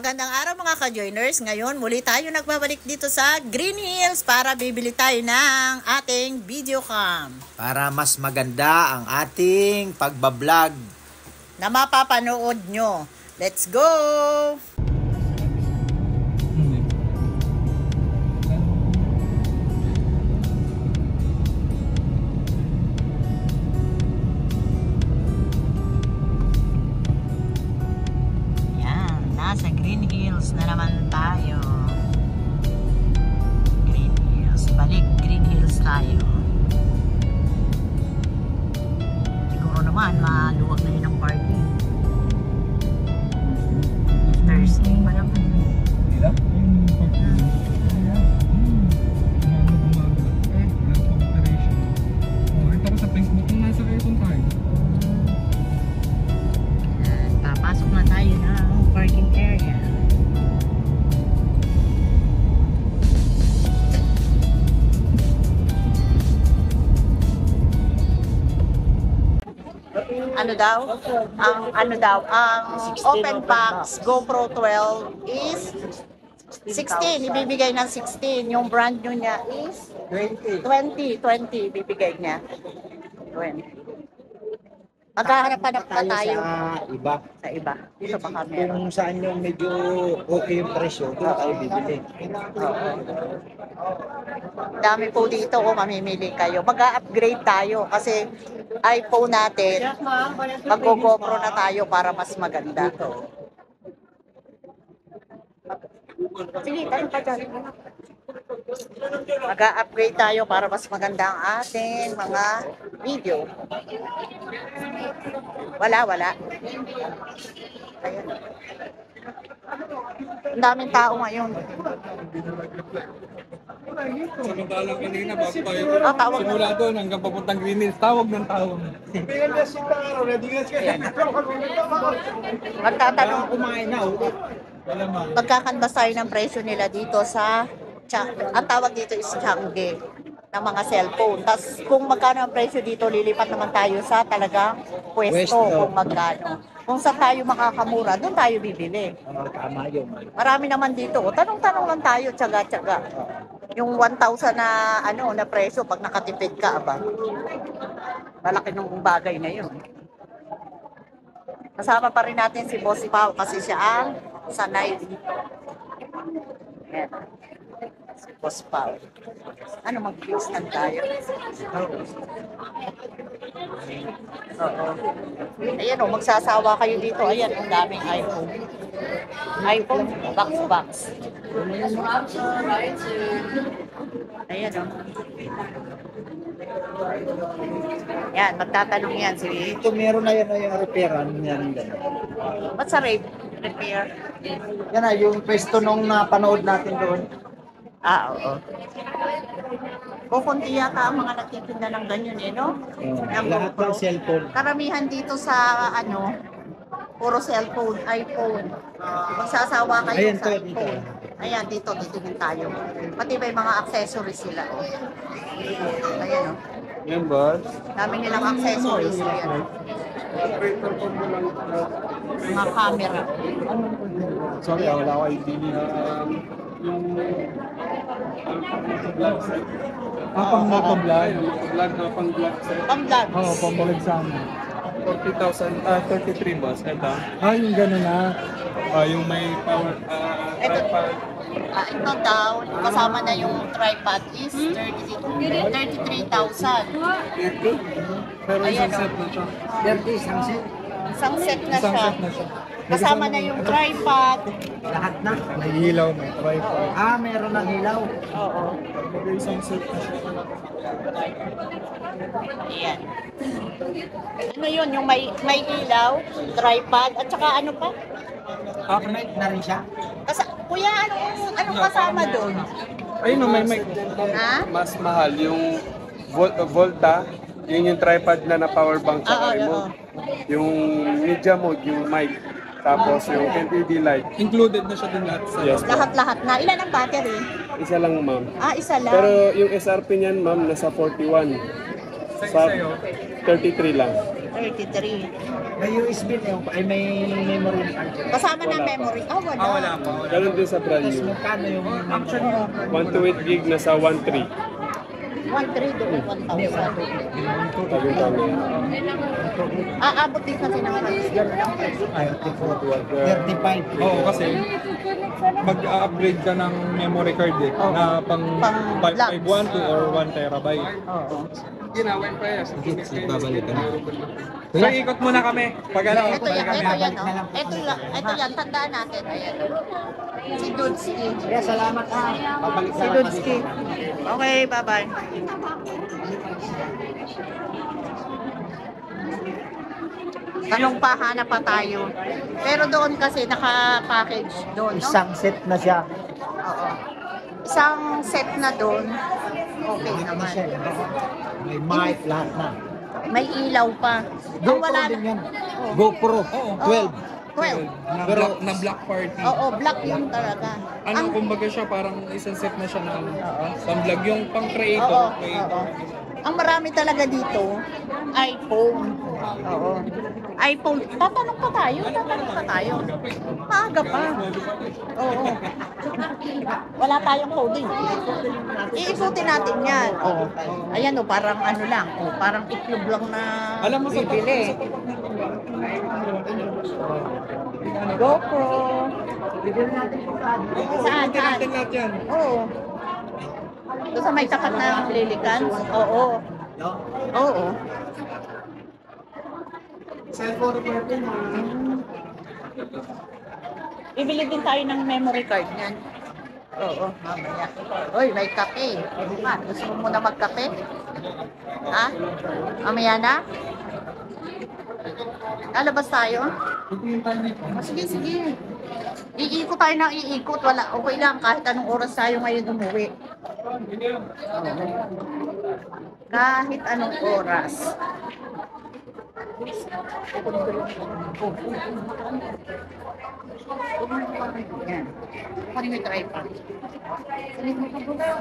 Magandang araw mga ka-joiners. Ngayon muli tayo nagbabalik dito sa Green Hills para bibili tayo ng ating video cam. Para mas maganda ang ating pagbablog Na mapapanood nyo. Let's go! Nasa Green Hills na naman tayo. Green Hills. Balik Green Hills tayo. Siguro naman maluwag na yun ang parking. Thursday pa naman. Hila? Ito ko sa Facebook kung nasa Quezon tayo. Papasok na tayo ng parking area. Ang open box GoPro 12 is 16, ibibigay ng 16. Yung brand new niya is 20 ibibigay niya. 20. Maghahanap-hanap pa tayo sa iba. Dito baka meron. Kung saan yung medyo okay yung presyo, doon tayo bibili. Dami po dito kung mamimili kayo. Mag-upgrade tayo kasi iPhone natin, mag-GoPro na tayo para mas maganda. Sige, tayo pa dyan. Mag-upgrade tayo para mas maganda ang ating mga video. Wala. Ayan. Ang daming tao ngayon. Samantalang kanina bago tayo Tawag simula doon hanggang papuntang Green Hills, tawag ng tawag. Magtatanong, Kumain na, magkakanbas tayo ng presyo nila dito sa ang tawag dito is Changge ng mga cellphone. Tapos kung magkano ang presyo dito, lilipat naman tayo sa talagang pwesto kung magkano. Kung saan tayo makakamura, doon tayo bibili. Tama yun. Marami naman dito. Tanong-tanong lang tayo, tsaga-tsaga. Yung 1,000 na na presyo pag nakatipid ka, aba. Malaki ng bagay na yun. Kasama pa rin natin si Boss Pao kasi siya ang sanay dito. Ayan. Si Boss Pao. Ano, mag-close tayo? Oo. Ayan o, magsasawa kayo dito. Ayan, ang daming iPhone. iPhone, box. Ayan o. Yan, magtatanong yan. Sige. Ito meron na yan yung repairan yan. Ba't sa repair? Yan na, yung pwesto nung napanood natin doon. Oo. Kukunti yata ang mga nagtitinda ng ganyan no? Lahat ng cellphone. Karamihan dito sa puro cellphone, iPhone. Magsasawa kayo Ayan, sa to, iPhone. Ayan, dito, titingin tayo. Pati may mga accessories sila. Ayan o. Yan boss. Dami nilang accessories. Ayan. Mga camera. Sorry, wala ko ID na yung vlog set. Pang vlog set. Pang-vlog. Oo, pang vlog sa amin. 33 boss. Ito. Yung gano'n na. Yung may power, tripod. Ito daw, kasama na yung tripod is 33,000. 30? Pero Ayan, isang set na siya. 30, isang set. Isang set na Isang siya. set na siya. Kasama na yung tripod. Lahat na. May ilaw, may tripod. Meron ng ilaw. Oo. Isang set na siya. Ayan. Ano yun? Yung may ilaw, tripod, at saka ano pa? Connect na rin siya. Kuya, anong kasama doon? Ayun o, may mic. Ha? Mas mahal yung Volta, yun yung tripod na power bank sa remote. Yung media mode, yung mic. Tapos yung LED light. Included na siya din lahat sa yes, Lahat-lahat na. Ilan ang battery? Isa lang ma'am. Isa lang. Pero yung SRP niyan ma'am, nasa 41. Sa 33 lang. 33. May USB na yung, ay may memory card. Kasama ng memory. Wala. Wala pa. Ganun din sa brand Tapos new. magkano yung Actually, 128 gig na sa 13. 1.3 doon, 1,000. Sabi ko lang. Aabot din kasi ng price. Ganun ang price. 35. oo, kasi mag-upgrade ka ng memory card na pang Pang 5512 or 1 terabyte. Oo. Ginawin pa yan. Babalikan. So, ikot muna kami. Pag ano, Ito yan, kami. ito yan. Ito yan, tandaan natin. Ayan. Si Dudski. Kaya salamat ha. Pabalik Si Dudski. Okay, bye-bye. Tanong pa, hanap pa tayo. Pero doon kasi naka-package doon, no? Isang set na siya. Oo. Isang set na doon. Okay naman. May mic, lahat na. May ilaw pa. Ang GoPro wala din yan. Oo. GoPro. Oo. 12. 12. Na black party. Oo, black yun talaga. Ano, Ang- kumbaga siya parang isang set na siya na Oo. pang-vlog. Yung Oo, pang-creator. oo. Ang marami talaga dito, iPhone. Oo. iPhone. Tatanong pa tayo. Maaga pa. Oo. Wala tayong coding. Iikutin natin yan. Oo. Ayan o, parang ano lang. O, parang itlog lang na Alam mo sa bibili. GoPro. Saan? natin lahat yan. Oo. Doon sa may tapat na Lilicans? Oo. Oo. Bibili din tayo ng memory card niyan. Oo, mamaya. Uy, may kape. Man, gusto mo muna magkape? Ha? Mamaya na? Lalabas tayo? Sige, sige. Iikot tayo ng iikot. Wala, okay lang. Kahit anong oras tayo ngayon umuwi. Kahit anong oras. Yan. Kunin mo yung tripod.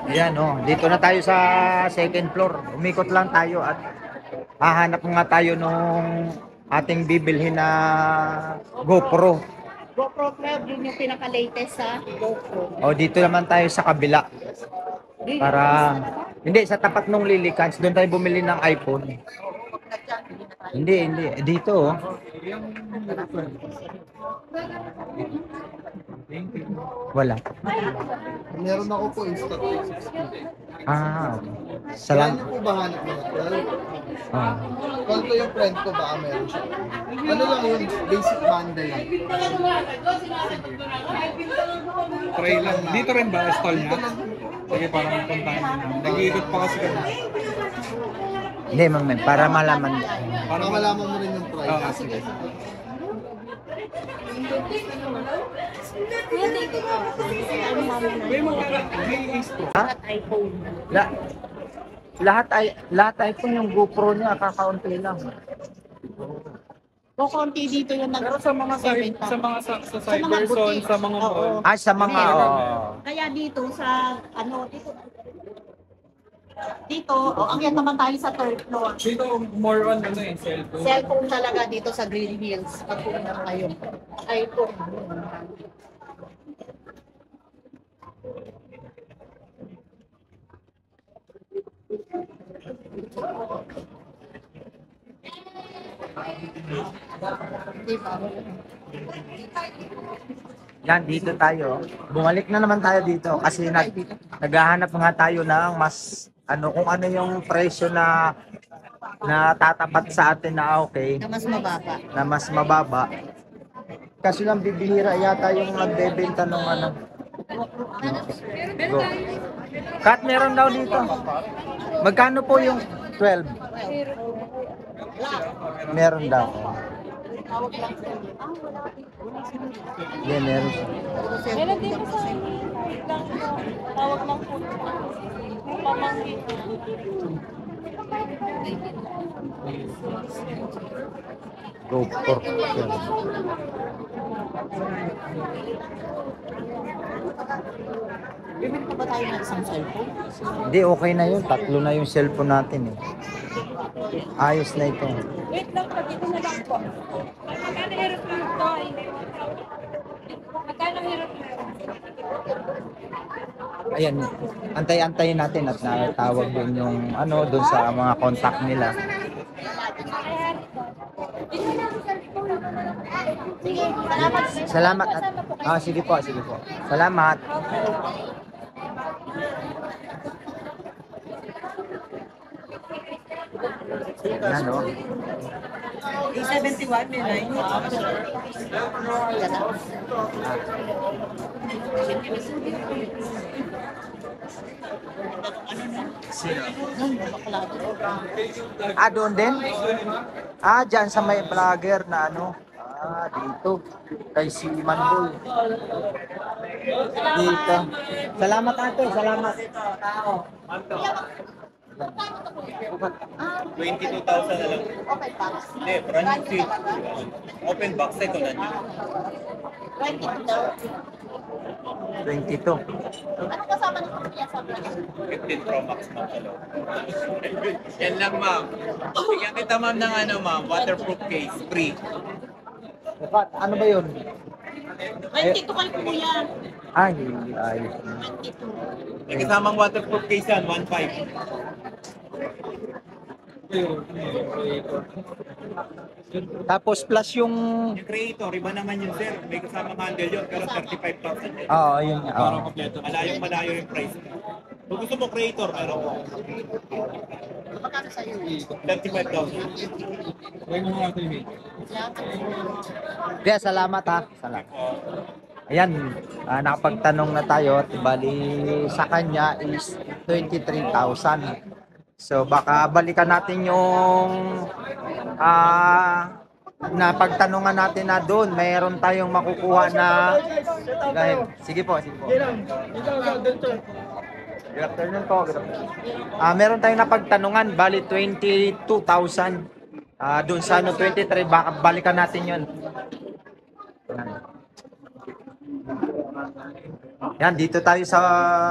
Ayan dito na tayo sa second floor. Umikot lang tayo at hahanap nga tayo nung ating bibilhin na GoPro. GoPro 12, yun yung pinaka-latest sa GoPro. Dito naman tayo sa kabila. Para hindi sa tapat nung Lilicans, doon tayo bumili ng iPhone. Hindi. Dito Wala. Meron ako po stock. Okay. Kaya Salam. niyo po ba hanap ng hotel? Ah. Call ko yung friend ko, baka meron siya. Ano lang yun, basic bundle lang. Try lang. Dito rin ba stall niya? Sige, parang puntahan niyo. Nag-iikot pa kasi kami. Hindi, ma'am, para malaman. Para malaman mo rin yung price. Sige. May mga may Pro. At iPhone. Lahat iPhone yung GoPro niya, kakaunti lang. Kukunti dito yung Pero sa mga sa Cyberzone, sa mga mall. Sa mga, Kaya dito sa dito, akyat naman tayo sa third floor. Dito more on cellphone. Cellphone talaga dito sa Green Hills. Pag pumunta kayo. iPhone. Diba? yan, dito tayo. Bumalik na naman tayo dito kasi naghahanap nga tayo ng mas, kung ano yung presyo na tatapat sa atin na okay, Na mas mababa. na mas mababa. Kasi lang bibihira yata yung nagbebenta ng Go. Kat, meron daw dito. Magkano po yung 12? Meron daw. Yeah, meron siya. Meron dito sa Tawag lang po. Pamangkin. Go for Bibili pa ba tayo ng isang cellphone? Hindi, okay na yun. Tatlo na yung cellphone natin eh. Ayos na ito. Wait lang po, dito na lang po. Magkano hirap mo ito? Magkano hirap mo? Ayan, antay-antayin natin at natawag din yung ano doon sa mga contact nila. Salamat at sige po, sige po. Salamat. Yan o. A71 may line. Doon din? Dyan sa may vlogger na ano. Dito. Kay si Manboy. Dito. Salamat ate, salamat. 22,000 na lang. Okay pa. Hindi, brand new seat. Open box ito na nyo. 22. Ano kasama ng pamilya sa vlog? 15 Pro Max ma'am sa loob. Yan lang ma'am. Bigyan kita ma'am ng ano ma'am, waterproof case, free. Ano ba yun? 22 kay kuya. Ayos na. 22. May kasamang waterproof case yan, 1.5. Tapos plus yung... Yung creator, iba naman yun sir. May kasamang handle yun, pero 35,000 yun. Yun nga. Malayong-malayo yung price. Kung gusto mo creator, meron ko. Magkano sa'yo? 35,000. Kaya salamat ha. Salamat. Ayan, nakapagtanong na tayo. Bali sa kanya is 23,000. So baka balikan natin yung napagtanungan natin na doon. Mayroon tayong makukuha na dahil. Sige po, sige po. Good afternoon po. Good afternoon. Meron tayong napagtanungan, bali 22,000. Doon sa 23, baka balikan natin yun. Yan, dito tayo sa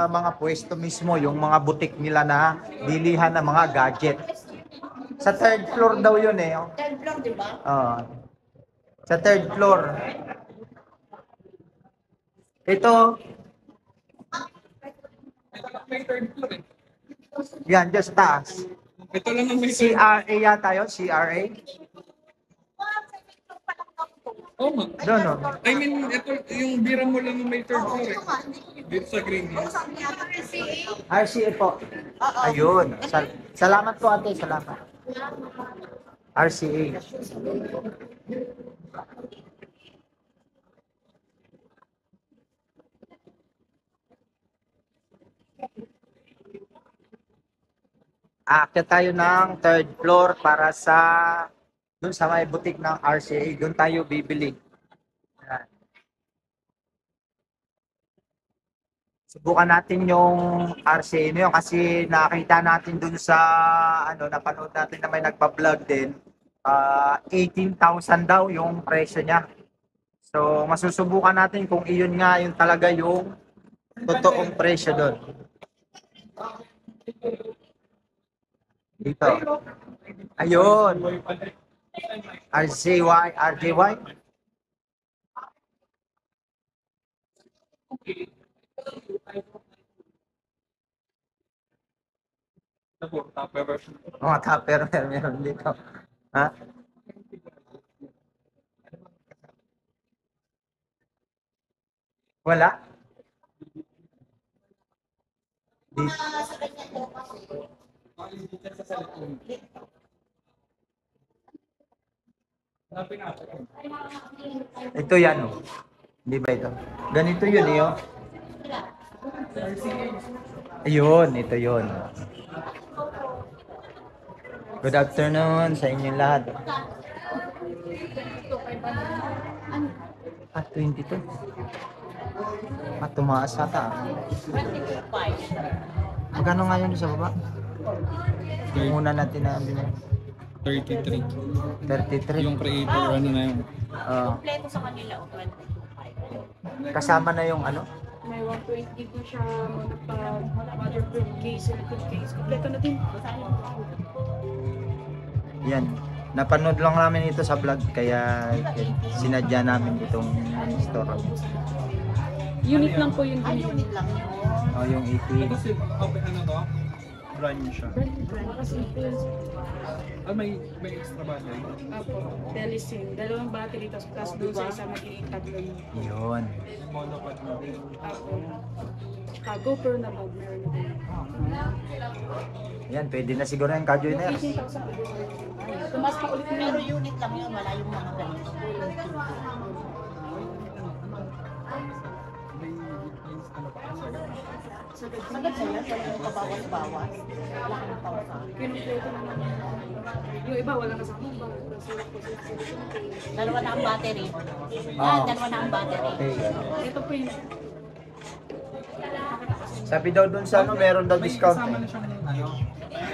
mga pwesto mismo, yung mga butik nila na bilihan ng mga gadget. Sa third floor daw yun eh. Third floor, di ba? Sa third floor. Ito. Yan, just taas. Ito lang ang may CRA yata yun, CRA. Oh, ma. Doon, no? I mean, ito yung bira mo lang ang may third floor eh. Dito sa Green Hills. RCA po. Ayun. Salamat po ate, salamat. RCA. Aakyat tayo ng third floor para sa doon sa may butik ng RCA. Doon tayo bibili. Ayan. Subukan natin yung RCA na yun kasi nakita natin doon sa napanood natin na may nagpa-vlog din. 18,000 daw yung presyo niya. So masusubukan natin kung iyon nga yung talaga yung totoong presyo doon. Dito. Ayun. RJY. Mga tupper meron dito. Ha? Wala? Dito. Ito yan. Oh. Hindi ba ito? Ganito yun eh. Oh. Ayun, ito yun. Good afternoon sa inyong lahat. 22. Tumaas ata. 22.5. Magkano nga yun sa baba? Muna natin na 33. 33. Yung creator, ano na yun. Kompleto sa kanila, 22.5. Kasama na yung ano? May 120 po siya, waterproof case, silicone case. Kompleto na din. Yan. Napanood lang namin ito sa vlog kaya sinadya namin itong store. Unit lang po yun. Ay, unit lang yun. Oh, yung 80. Kasi, okay, ano to? Brand new siya. Kasi May extra battery. Apo, Telesim. Dalawang battery, tapos plus doon sa isa magiging tatlo. Yun. Monopod na din. Apo. GoPro na bag, meron na din. Yan, pwede na siguro yung ka-joiners. 18,000. Tumas pa ulit na Pero unit lang yun, wala yung mga ganito. Sagad sa yan, wala yung kabawas-bawas. Wala ka ng pausa. Kinumpleto na naman. Yung iba, wala kasama. Dalawa na ang battery. Oo. Dalawa na ang battery. Okay. Ito po yung Sabi daw dun sa ano, meron daw discount. Kasama na siyang ano.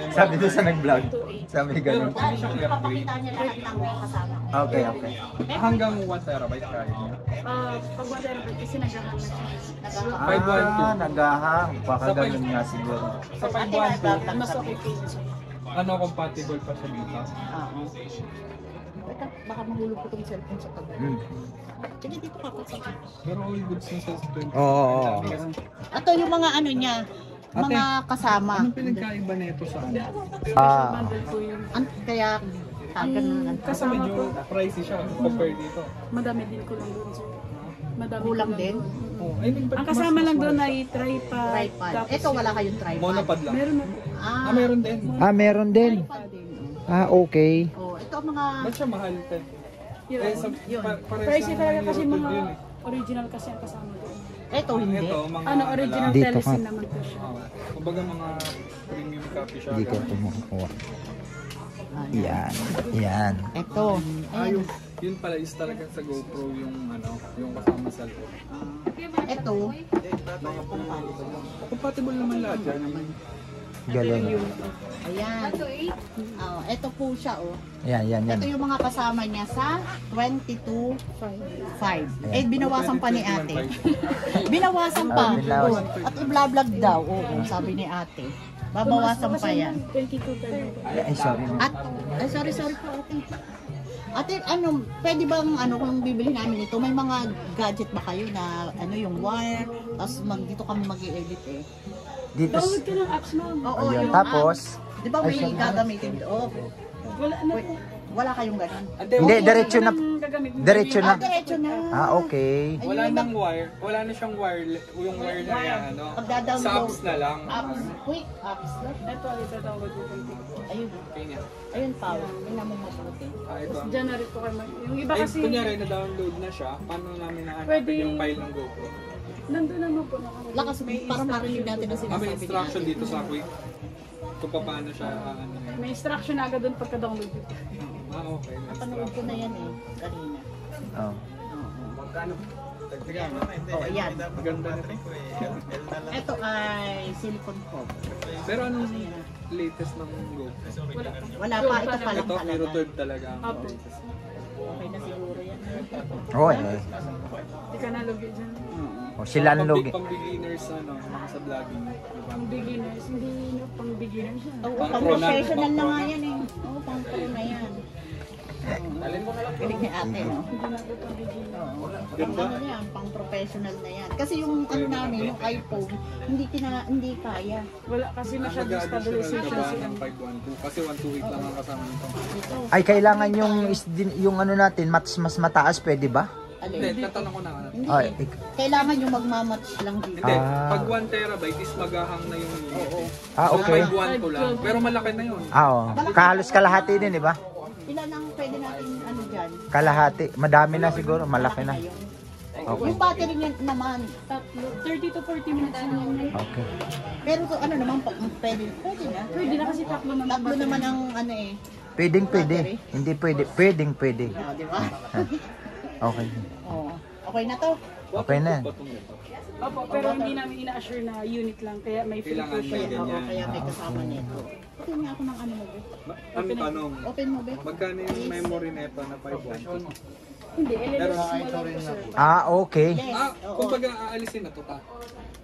Sabi dun sa nag-vlog. Sabi ganun. Dahil papakita niya lahat ng may kasama. Okay, okay. Hanggang 1 terabyte kaya niya. pag water kasi naghahan na siya. Ah, nagahang. Baka ganun nga siguro. Sa Ate, may 512, vlog Mas okay po yun siya. ano compatible pa siya dito? Teka, baka mahulog ko itong cellphone sa tabi. Sige, dito ka pa. Pero all goods na sa 20. Oo. Ito yung mga ano niya, mga kasama. Anong pinagkaiba nito sa ano? Bundle po yun. Kaya, ganun. Kasi medyo pricey siya compare dito. Madami din ko lang doon, sir. Madami Kulang ko lang din. doon. Oh, I mean, Ang kasama lang doon ay tripod. Tripod. tapos Ito wala kayong tripod. monopod lang. Meron na po. Meron din. Meron din. Tripod din. Okay. Oh, ito ang mga Ba't siya mahal? Te? Yun. Parehas Pricey lang talaga ng kasi Eurotod mga yun eh. original kasi ang kasama doon. ito hindi. Ito, mga Ano, original Dito Telesim ka. naman po siya. Kumbaga mga premium copy siya. Hindi ko ito makukuha. Yan. Yan. Ito. Yun pala is talaga sa GoPro yung ano, yung kasama sa loob. Ito. Compatible naman lahat yan. Galing. Ayan. Oh, ito po siya oh. Yan, yan, yan. Ito yung mga kasama niya sa 22.5. Eh, binawasan pa ni ate. Binawasan pa. binawasan. Oh, at i-vlog daw. Oo, sabi ni ate. Babawasan pa yan. 22 tayo. Ay, sorry. At, ay, sorry po ate. Ate, ano, pwede bang, ano, kung bibili namin ito, may mga gadget ba kayo na, ano, yung wire, tapos dito kami mag-i-edit eh. Dito. Download ka ng apps mo. Oo, Ayun. yung Tapos, di ba may ay, sorry. gagamitin doon? Wala na po. Wala kayong ganun. Hindi, diretso na. Diretso na. Diretso na. Okay. Wala nang wire, wala na siyang wire, yung wire na yan, ano. Pagdadownload. Sa apps na lang. Apps, quick apps. Ito, download mo. Ayun. Kanya. Ayun, Pao. Tingnan mo mabuti. Ito. Diyan na rin po kayo. Yung iba Ay, kasi, kunyari na-download na siya, paano namin nahanapin Pwede- yung file ng GoPro? nandun naman po. Lakas mo, para marinig natin na May sinasabi instruction natin. dito sa quick. Kung paano siya, ano yun. May instruction na agad doon pagka-download dito. Okay. may Napanood ko na yan eh, kanina. Oh. Tagtagan. Oh, yan. Maganda nito. Ito ay silicone foam. Pero anong latest ng GoPro? Wala pa. Wala pa, ito pa lang Ito, talaga. Eurotod talaga ang Apo. latest. Okay na siguro yan. Oh, eh. Hindi ka nalogin dyan. Oh, sila ang logi. Pang beginners, ano, mga sa vlogging. Diba? Pang beginners, hindi na pang beginners yan. Oo, Pang pang pro na. professional na nga yan eh. Oo, pang pro na yan. Galing ni ate, no? Hindi na po pang beginners. Oo. Pang ano yan, pang professional na yan. Kasi yung ano namin, yung iPhone, hindi kaya. Wala kasi masyadong Mag-additional ka stabilization ba sila. ng 512? Kasi 128 lang ang kasama nito. Ito, Ay, kailangan yung ano natin, mas mataas, pwede ba? Hindi, alin. tatanong ko na. Hindi. Ay, Kailangan yung magmamatch lang dito. Hindi, Ah. pag 1 terabyte is maghahang na yung unit. Oo. okay. 512 ko lang. Pero malaki na yun. Oo. Kahalos kalahati din, di ba? Ilan ang pwede natin ano dyan? Kalahati. Madami na siguro, malaki na. yun. Okay. Yung battery niya naman, Tatlo, 30 to 40 minutes na yan. Okay. pero kung ano naman, pwede na. Pwede na kasi tatlo naman. Tatlo naman ang ano eh. Pwedeng pwede. Hindi pwede. Pwedeng pwede. Oh, di ba? Okay. Oh. Okay na to. Okay na. Opo, pero hindi namin ina-assure na unit lang. Kaya may free po Kailangan siya. may Oo, ganyan. kaya may kasama nito. Open nga ako ng ano mo, be. Ang tanong, Open mo, be. magkano yung memory nito na 512? Hindi, LLS mo lang po sir. Ah, okay. Yes. Ah, Oo. kumbaga aalisin na to ta.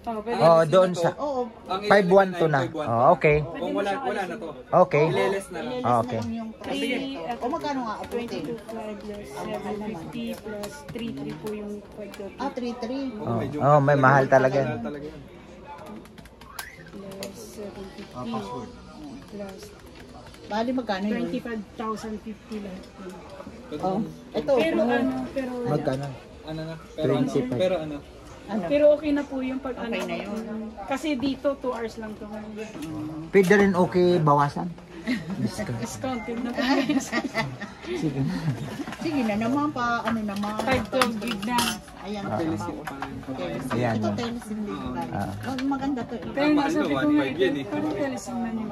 Pwede Oh, alisin doon na to. sa Oo. Ang 512 na. 512. Oh, okay. Kung wala na to. Okay. Ileles na lang. Ilelis Okay. na lang yung 3. O magkano nga? 22.5 plus 750 plus 3.3 po yung 5.30 Ah, 3-3. Oh, may mahal talaga. Mahal talaga yan. plus 750 plus Bali magkano yun? 25,050 lang. Oh, ito. Pero Magkano? Ano na? Pero ano? 25. Pero ano? pero okay na po yung pag Okay na yun. Kasi dito 2 hours lang to. Pwede rin okay bawasan. Discounted na po. Sige. Sige na naman pa, ano naman. 512 gig na. Ayan. Ayan. Ito telesim din. Maganda to. Pero nasabi ko nga 1.5 yan eh. parang telesim na yun.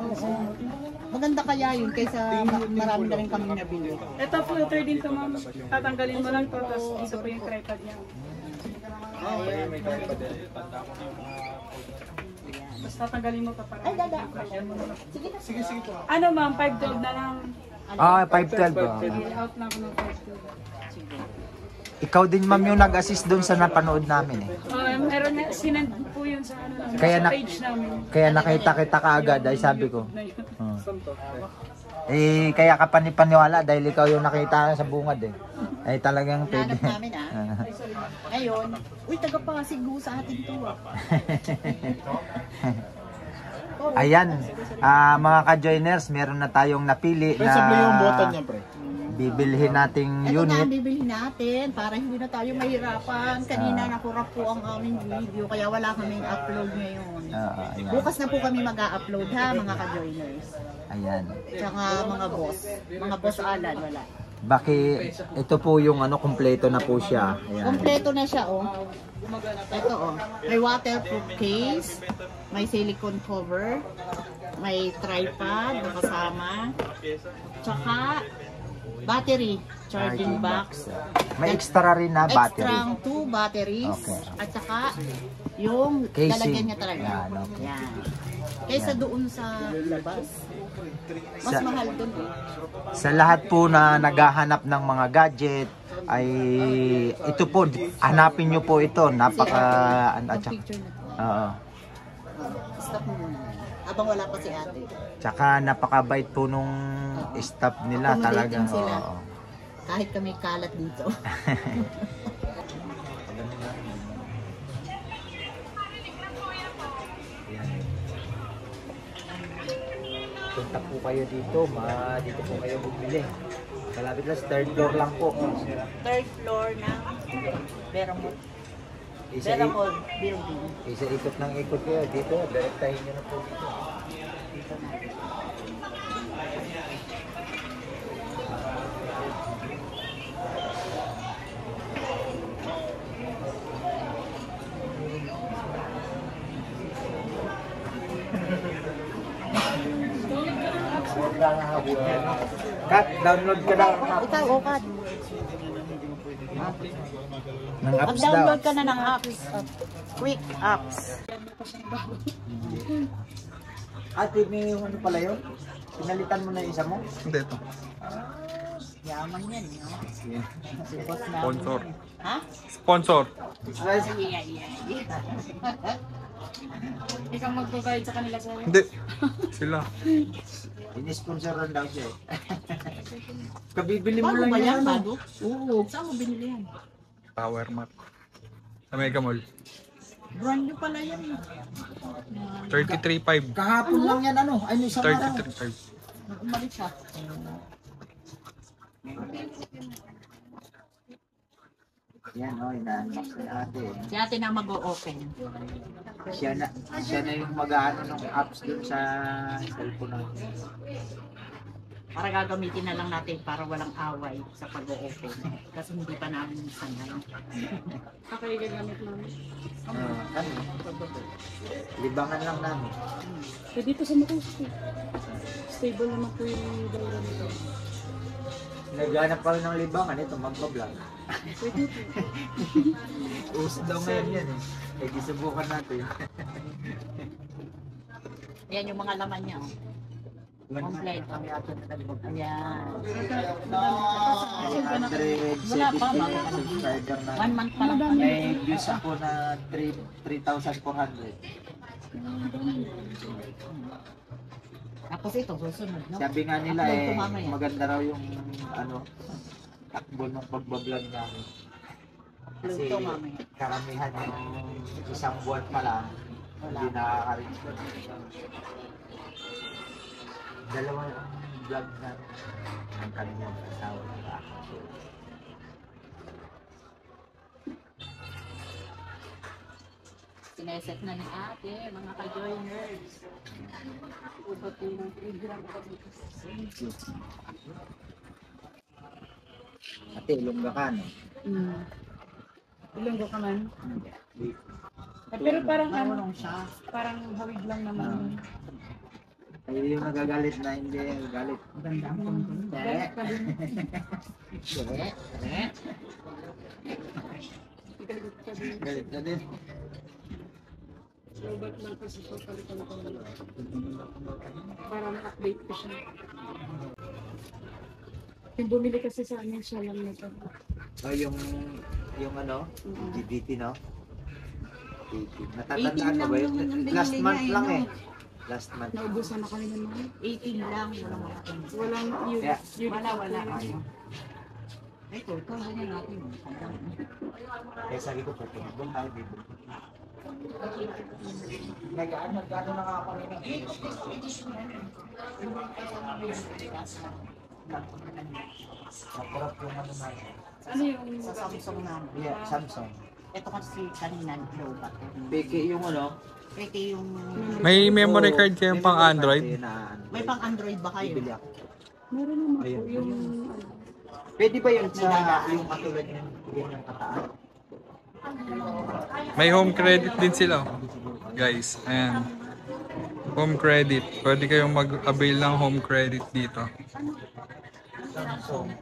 Maganda kaya yun kaysa marami na rin kami nabili. Ito filter din to ma'am. Tatanggalin mo lang to, tapos dito po yung tripod niya. Tapos tatanggalin mo pa para. Ay, dada. Sige na. Sige po. Ano ma'am, 512 na lang. Ah, 512. Oh. Out na ako ng 512. Ikaw din ma'am yung nag-assist doon sa napanood namin eh. Meron na, sinend po yun sa, ano, Kaya sa na- page namin. Kaya nakita kita kaagad ay sabi ko. Na yun. Eh, kaya ka panipaniwala dahil ikaw yung nakita sa bungad eh. Ay talagang pwede. Hanap namin Ngayon, uy, taga-Pasig sa atin to Ayan, mga ka-joiners, meron na tayong napili Pre, sabi yung na button niya, pre. bibilhin nating Ito na ang unit. bibili natin para hindi na tayo mahirapan. Kanina nakurap po ang aming video kaya wala kaming upload ngayon. Ayan. Bukas na po kami mag-a-upload ha mga ka-joiners. Ayan. Tsaka mga boss. Mga boss Alan, wala. Baki, ito po yung ano, kompleto na po siya. Ayan. Kompleto na siya oh. Ito oh. May waterproof case, may silicone cover, may tripod na kasama, tsaka battery, charging box. May extra rin na battery. Extra 2 batteries. Okay. At saka yung Casing. lalagyan niya talaga. Yan, okay. Yan. Kaysa doon sa labas. Mas Sa- mahal doon eh. Sa lahat po na naghahanap ng mga gadget, ay ito po, hanapin nyo po ito. Napaka, at saka, Picture na to. oo. Stop mo muna. Abang wala pa si ate. Tsaka napakabait po nung staff nila Accommodating talagang. sila. Oo. Kahit kami kalat dito. Punta po kayo dito, dito po kayo bumili. Malapit lang, third floor lang po. Third floor na Veramol. Isa, Veramol building. isa ikot ng ikot kayo dito, direktahin nyo na po dito. Kat, download ka na Ikaw, Okat. ng apps daw. Mag-download ka na ng apps. Quick apps. Ate, may yung ano pala yun? Pinalitan mo na yung isa mo? Hindi ito. Yaman yan. No? Si boss na. Sponsor. Ha? Sponsor. Ikaw mag-provide sa kanila sa Hindi. Sila. Ini-sponsoran daw siya eh. Kabibili mo Bago lang ba yan? yan. Bago? Oo. Saan mo binili yan? Power mat. Sa Mega Mall. Brand new pala yan. 33.5. Kahapon lang yan ano? Ay, isang araw. 33.5. Umalis siya. Yan o, ina-unbox ni ate. Si ate na mag-o-open. Siya na yung mag-ano ng apps dun sa cellphone natin. Para gagamitin na lang natin para walang away sa pag-o-open. Kasi hindi pa namin sanay. ako yung gagamit namin. Ano? Libangan lang namin. So dito sa Macau, stable naman po yung dalawa nito. Naghanap pa rin ng libangan, ito magpa-vlog. Uso daw ngayon yan eh. Eh, subukan natin. Yan yung mga laman niya. Oh. Kompleto. Ayan. 170 subscriber na. 1 month pa lang kami. May views ako na 3,400. Tapos ito, susunod, no? Sabi nga nila Upload ko eh, mamaya. maganda raw yung takbo ng pagbablog namin. Kasi Upload ko mamaya. karamihan yung isang buwan pa lang, hindi nakaka-reach. Dalawa yung vlog na ng kanyang asawa nila. Sineset na ni ate, mga ka-joiners. Ate, Ilongga ka, no? Ilonggo ka man. Hindi. Pero parang ano, Marunong siya. parang hawig lang naman. Ay, yung nagagalit na hindi galit. Maganda ang content. Galit ka din. Galit ka din. Galit na din. So, ba't lang kasi ito palitan ko lang. Para ma-update ko siya. Yung bumili kasi sa amin siya lang na ito. O yung ano, GBT, no? 18. Natatandaan 18 mo ba yun? lang yung Last binili month niya, lang no? eh. Last month. Naubusan na kami naman. 18 lang. Walang yun. Yeah. Wala. Ito, ganyan natin. Kaya sabi ko, doon tayo dito. Nag-ano na nga ako nila. Nakurap yung ano na. Ano yung Sa Samsung namin. Yeah, Samsung. Ito kasi kanina low bat. Peke yung ano. Ito yung... May memory card May kayong pang memory card Android? kayo na May pang Android ba kayo? Bibili ako. meron naman po Ayun. yung Pwede ba yun sa yung katulad yung ganyan kataan? May home credit din sila. Guys, ayan. Home credit. Pwede kayong mag-avail ng home credit dito. Samsung.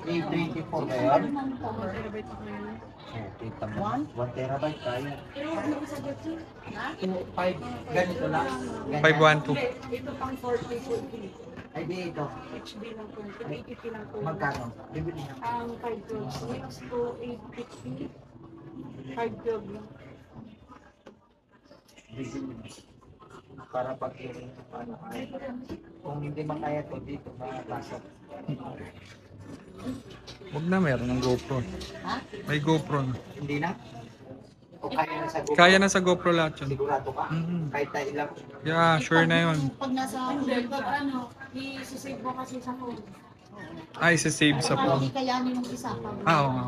A24 ba yun? terabyte ako yun. Oh, kita mo. 1 terabyte kaya. 5, ganito lang. Ganyan. 512. Ito pang 40 po. Ay, di ito. HD lang po. 80 lang po. Magkano? Bibili na. Ang 512 next to 850. 512 lang. Bibili na. Para pag yung ano ay kung hindi makaya to dito makapasok. Huwag na, meron ng GoPro. Ha? May GoPro na. Hindi na? O kaya na sa GoPro? Kaya na sa GoPro lahat yun. Sigurado ka? Mhm. Kahit tayo ilang. Yeah, sure na yun. Pag nasa... Pag ano, i-save mo kasi sa phone. Ay, save sa Parang phone. hindi kayanin yung isa. Ah, oo nga.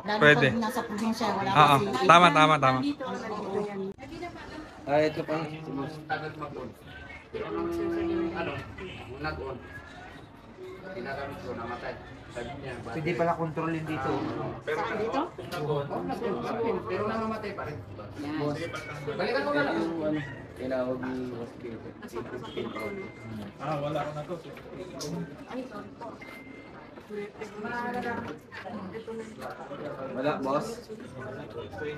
Lalo Pwede. pag nasa probinsya, wala Ah, kasi... tama. Dito yan. Ah, ito pa. Pwede pala kontrolin dito. Saan dito? Ah, wala ko na to. Wala, boss.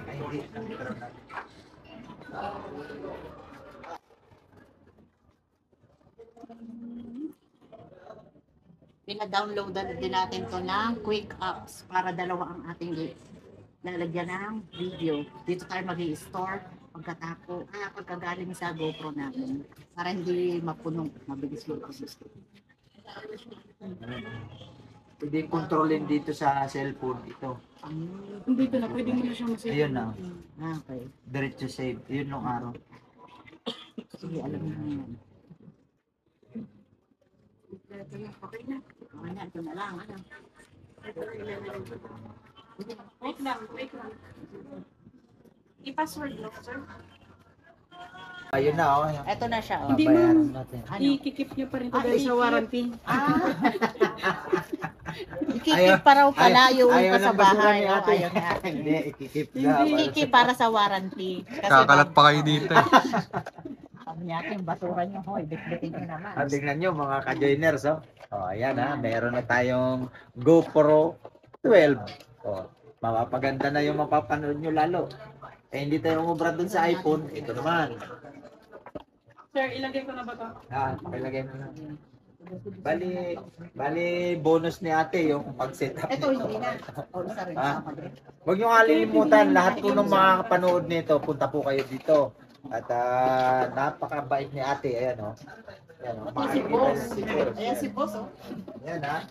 Ay, hindi. Pina-downloadan din natin to ng Quick Apps para dalawa ang ating lalagyan ng video. Dito tayo mag-i-store pagkagaling sa GoPro natin para hindi mapunong, mabilis mag-process. Pwede kontrolin dito sa cellphone ito. Dito na, pwede mo na siya masave. Ayun na. Okay. Diretso save. Yun nung araw. Sige, alam mo na yan. Okay na. Okay na, ito na lang. Ano? Wait lang. I-password lang, sir. Ayun na, oh. Ito na siya. Oh. Hindi, Babayaran ma'am. natin. Ano? I-keep niyo pa rin ito dahil sa warranty. Ikikip pa raw pala yung ayaw ito sa ng basura bahay. ni Oh, ate. ayaw na. Hindi, ikikip na. Ikikip para sa warranty. Kasi Kakalat pa kayo dito eh. sabi niya, yung basura niyo, hoy, bitbitin niyo naman. Ah, tingnan nyo mga ka-joiners, oh. Oh, ayan ha, meron na tayong GoPro 12. Oh, mapapaganda na yung mapapanood nyo lalo. Eh, hindi tayo umubra dun sa iPhone. Ito naman. Sir, ilagay ko na ba ito? Ilagay mo na. Bali, bonus ni ate yung pag-setup. Ito, hindi na. O, isa rin. Ah. Huwag nyo kalilimutan, lahat po ng mga kapanood nito, punta po kayo dito. At napakabait ni ate, ayan o. Ayan o, Si Boss. Ayan si Boss, oh. Ayan ha.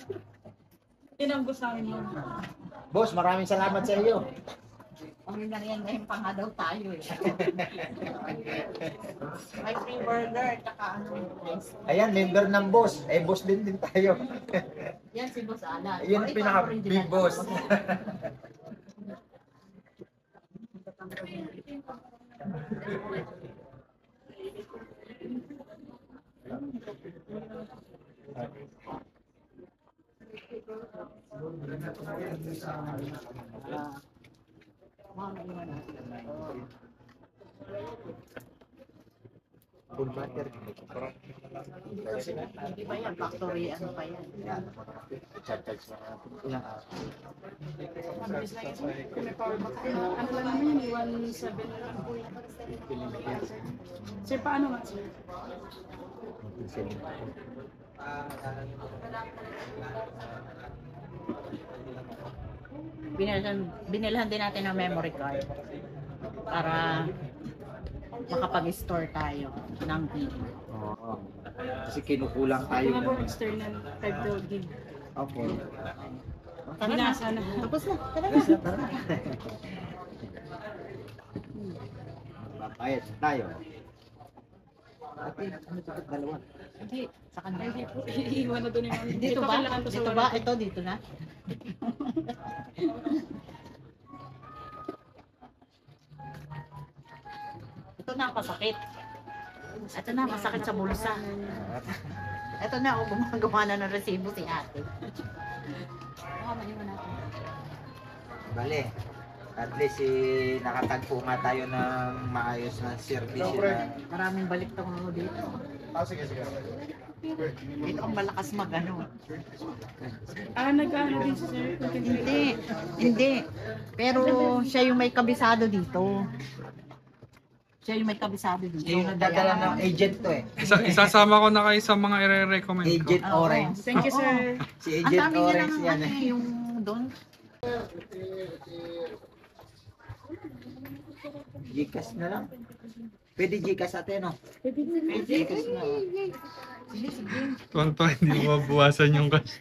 Yun ang gusto namin yun. Boss, maraming salamat sa iyo. Ang ngayon pa nga daw tayo eh. May free burger, tsaka ano. Ayan, member ng boss. Boss din tayo. Yan si Boss Alan. Yan ang pinaka-big boss. Full butter. Hindi ba yan? Factory, ano pa yan? Yan. Charge na. Ilang araw. Mabilis lang yun. Kung may power bank. Ano lang naman yun? 1.7 lang. Sir, paano nga sir? Binilhan din natin ng memory card para makapag-store tayo ng video. Oo. Kasi kinukulang tayo. Mga po external 5 gig. Okay. Tara na. Binasa na. Tapos na. Tara na. Tara na. Bayad tayo. Ate, ano ito? Dalawa. Hindi, sa kanila. Hindi po. Iiwan na doon yung Dito ba? kailangan to sa Dito wala. ba? Ito, dito na. Ito na, pasakit. Ito na, masakit sa bulsa. Ito na, gumagawa na ng resibo si ate. Bale. At least nakatagpo nga tayo ng maayos na service na. Maraming balik tong dito. Sige. Dito ang malakas magano. Nag-ano din si sir? Hindi. Pero siya yung may kabisado dito. Siya yung may kabisado dito. Yung nagdadala ng agent to eh. Isasama ko na kayo sa mga i-recommend ko. Agent Oo. Orange. Thank you sir. Si Ang Agent dami niya Orange ng yan ano eh. yung doon. Gcash na lang. Pwede Gcash ate no? Pwede Gcash na. Sige, sige. Tonto, hindi mo mabawasan yung cash.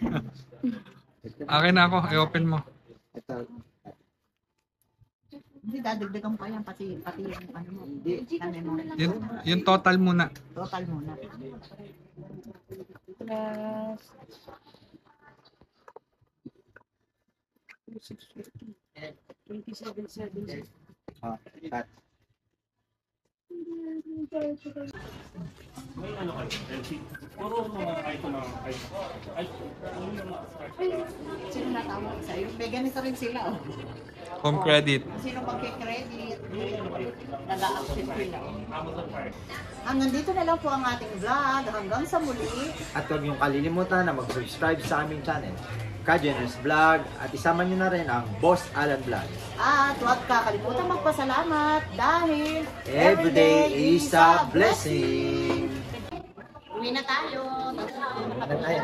Akin na ako, i-open mo. Ito. Hindi, dadagdagan pa yan. Pati yung ano mo. Hindi. Ano mo. Yung total muna. Total muna. Plus 27.7. Ah, cut. Sino natawag sa'yo? May ganito rin sila. Oh. Home credit. Sino magkikredit? Nag-a-accept sila. Hanggang dito na lang po ang ating vlog. Hanggang sa muli. At huwag niyong kalilimutan na mag-subscribe sa aming channel, Kajeners Vlog, at isama niyo na rin ang Boss Alan Vlog. At huwag kakalimutan magpasalamat dahil Everyday is a blessing. Uwi na tayo. Ano tayo?